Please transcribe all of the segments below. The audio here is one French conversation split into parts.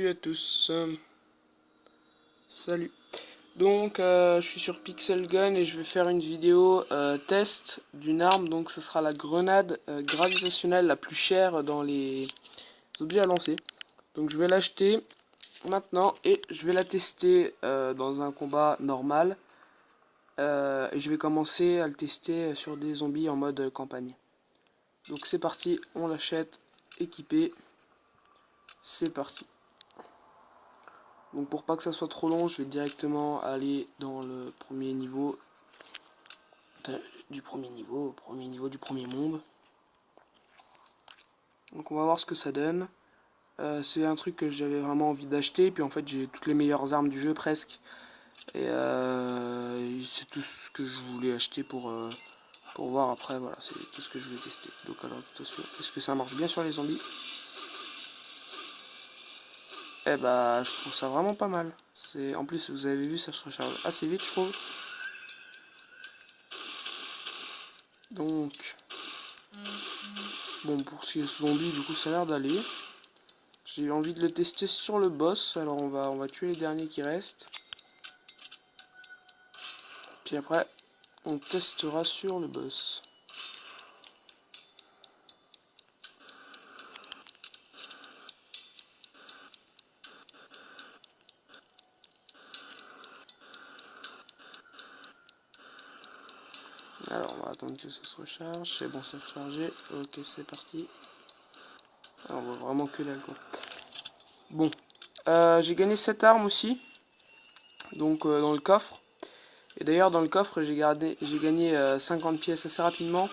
Salut à tous. Salut. Donc, je suis sur Pixel Gun et je vais faire une vidéo test d'une arme. Donc, ce sera la grenade gravitationnelle la plus chère dans les objets à lancer. Donc, je vais l'acheter maintenant et je vais la tester dans un combat normal. Et je vais commencer à le tester sur des zombies en mode campagne. Donc, c'est parti. On l'achète équipé. C'est parti. Donc pour pas que ça soit trop long, je vais directement aller dans le premier niveau du premier niveau du premier monde. Donc on va voir ce que ça donne. C'est un truc que j'avais vraiment envie d'acheter, puis en fait j'ai toutes les meilleures armes du jeu presque. Et c'est tout ce que je voulais acheter pour voir après, voilà, c'est tout ce que je voulais tester. Donc alors attention, est-ce que ça marche bien sur les zombies? Eh bah je trouve ça vraiment pas mal. En plus vous avez vu, ça se recharge assez vite je trouve. Donc, bon, pour ce qui est zombie, du coup, ça a l'air d'aller. J'ai envie de le tester sur le boss, alors on va tuer les derniers qui restent. Puis après, on testera sur le boss. Alors, on va attendre que ça se recharge. C'est bon, c'est rechargé. Ok, c'est parti. Alors, on voit vraiment que dalle, quoi. Bon, j'ai gagné cette arme aussi. Donc, dans le coffre. Et d'ailleurs, dans le coffre, j'ai gagné 50 pièces assez rapidement.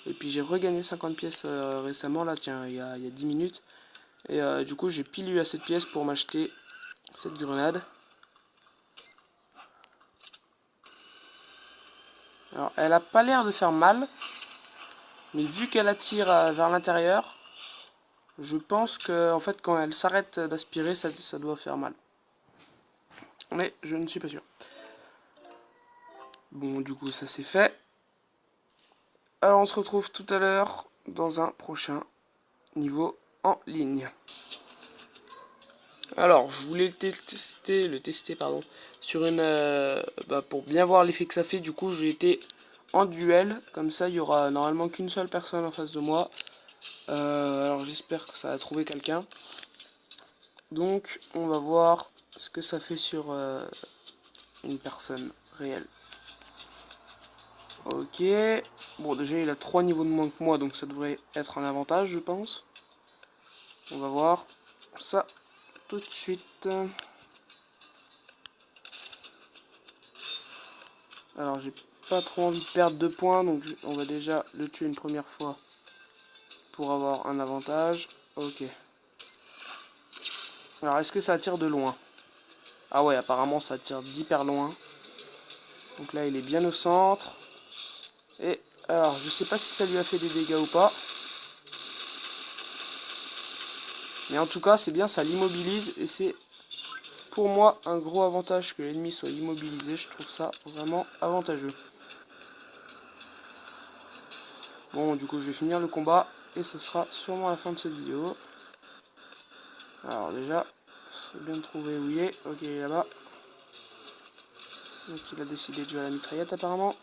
Et puis, j'ai regagné 50 pièces récemment, là, tiens, il y a 10 minutes. Et du coup, j'ai pile eu assez de pièces pour m'acheter cette grenade. Alors, elle a pas l'air de faire mal. Mais vu qu'elle attire vers l'intérieur, je pense que en fait, quand elle s'arrête d'aspirer, ça doit faire mal. Mais je ne suis pas sûr. Bon, du coup, ça c'est fait. Alors, on se retrouve tout à l'heure dans un prochain niveau en ligne. Alors, je voulais le tester pardon, sur une, pour bien voir l'effet que ça fait. Du coup, j'ai été en duel. Comme ça, il y aura normalement qu'une seule personne en face de moi. Alors, j'espère que ça va trouver quelqu'un. Donc, on va voir ce que ça fait sur une personne réelle. Ok. Bon, déjà, il a 3 niveaux de moins que moi, donc ça devrait être un avantage, je pense. On va voir ça tout de suite. Alors, j'ai pas trop envie de perdre de points, donc on va déjà le tuer une première fois pour avoir un avantage. Ok. Alors, est-ce que ça attire de loin? Ah ouais, apparemment, ça attire d'hyper loin. Donc là, il est bien au centre. Et alors, je sais pas si ça lui a fait des dégâts ou pas. Mais en tout cas, c'est bien, ça l'immobilise. Et c'est pour moi un gros avantage que l'ennemi soit immobilisé. Je trouve ça vraiment avantageux. Bon, du coup, je vais finir le combat. Et ce sera sûrement la fin de cette vidéo. Alors déjà, c'est bien de trouver où il est. Ok, il est là-bas. Donc il a décidé de jouer à la mitraillette apparemment.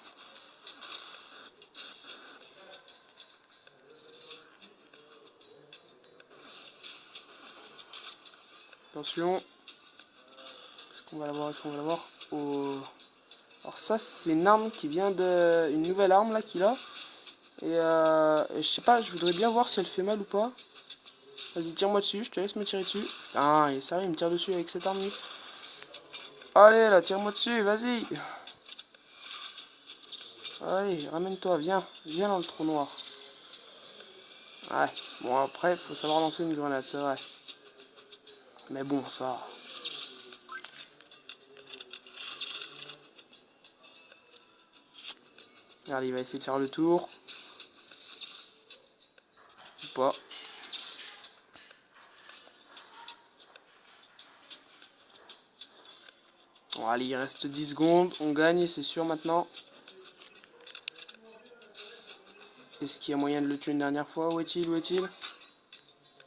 Attention. Est-ce qu'on va l'avoir? Est-ce qu'on va l'avoir? Oh. Alors ça, c'est une arme qui vient de... Une nouvelle arme là qu'il a. Et je sais pas, je voudrais bien voir si elle fait mal ou pas. Vas-y, tire-moi dessus, je te laisse me tirer dessus. Ah, il est sérieux, il me tire dessus avec cette arme. Allez, là, tire-moi dessus, vas-y. Allez, ramène-toi, viens. Viens dans le trou noir. Ouais, bon après, faut savoir lancer une grenade, c'est vrai. Mais bon, ça... Regarde, il va essayer de faire le tour. Ou pas. Bon, allez, il reste 10 secondes. On gagne, c'est sûr maintenant. Est-ce qu'il y a moyen de le tuer une dernière fois? Où est-il? Où est-il?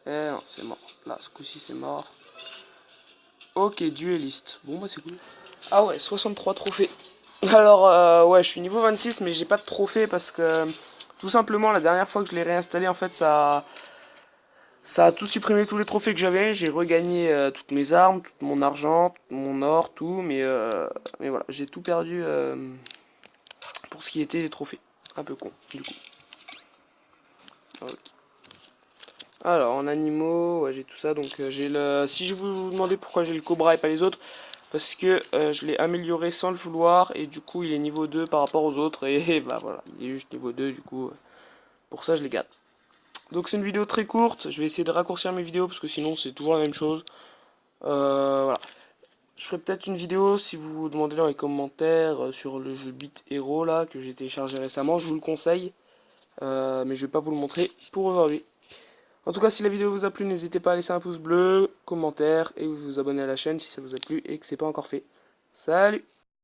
Eh non, c'est mort. Là, ce coup-ci, c'est mort. Ok, dueliste. Bon, bah c'est cool. Ah ouais, 63 trophées. Alors, ouais, je suis niveau 26, mais j'ai pas de trophée parce que tout simplement la dernière fois que je l'ai réinstallé, en fait, ça a tout supprimé tous les trophées que j'avais. J'ai regagné toutes mes armes, tout mon argent, tout mon or, tout, mais voilà, j'ai tout perdu pour ce qui était des trophées. Un peu con, du coup. Ok. Alors, en animaux, ouais, j'ai tout ça. Donc, j'ai le. Si je vous demandais pourquoi j'ai le cobra et pas les autres, parce que je l'ai amélioré sans le vouloir, et du coup, il est niveau 2 par rapport aux autres, et bah voilà, il est juste niveau 2, du coup, pour ça, je les garde. Donc, c'est une vidéo très courte. Je vais essayer de raccourcir mes vidéos, parce que sinon, c'est toujours la même chose. Voilà. Je ferai peut-être une vidéo si vous vous demandez dans les commentaires sur le jeu Beat Hero là que j'ai téléchargé récemment, je vous le conseille, mais je vais pas vous le montrer pour aujourd'hui. En tout cas, si la vidéo vous a plu, n'hésitez pas à laisser un pouce bleu, commentaire et vous abonner à la chaîne si ça vous a plu et que c'est pas encore fait. Salut!